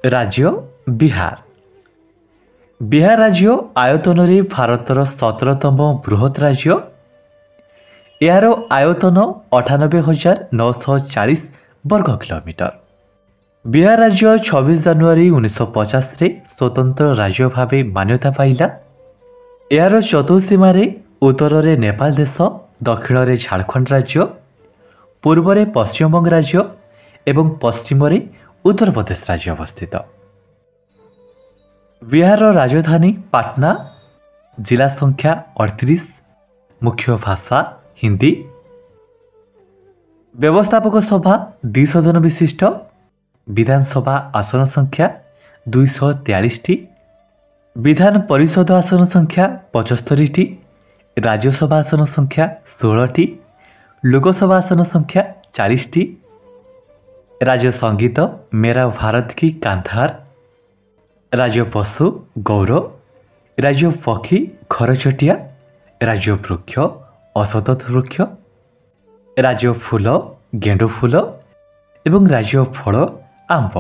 राज्य बिहार। बिहार राज्य आयतन रे भारतर 17तम बृहत राज्य। यार आयतन 98,940 वर्ग किलोमीटर। बिहार राज्य 26 जनवरी 1950 रे स्वतंत्र राज्य भावे मान्यता पाइला। यार चतुर्सीमार उत्तर में नेपाल देश, दक्षिण में झारखंड राज्य, पूर्व में पश्चिमबंग राज्य एवं पश्चिम में उत्तर प्रदेश राज्य अवस्थित। बिहार राजधानी पाटना। जिला संख्या 38। मुख्य भाषा हिंदी। व्यवस्थापक सभा 2 सदन विशिष्ट। विधानसभा आसन संख्या 243 टी। विधान परिषद आसन संख्या 75 टी। राज्यसभा आसन संख्या 16 टी। लोकसभा आसन संख्या 40 टी। राज्य संगीत मेरा भारत की कांधार। राज्य पशु गौरव। राज्य पक्षी खरचटिया। राज्य वृक्ष अशतथ वृक्ष। राज्य फूल गेंडु फूल एवं राज्य फल आंब।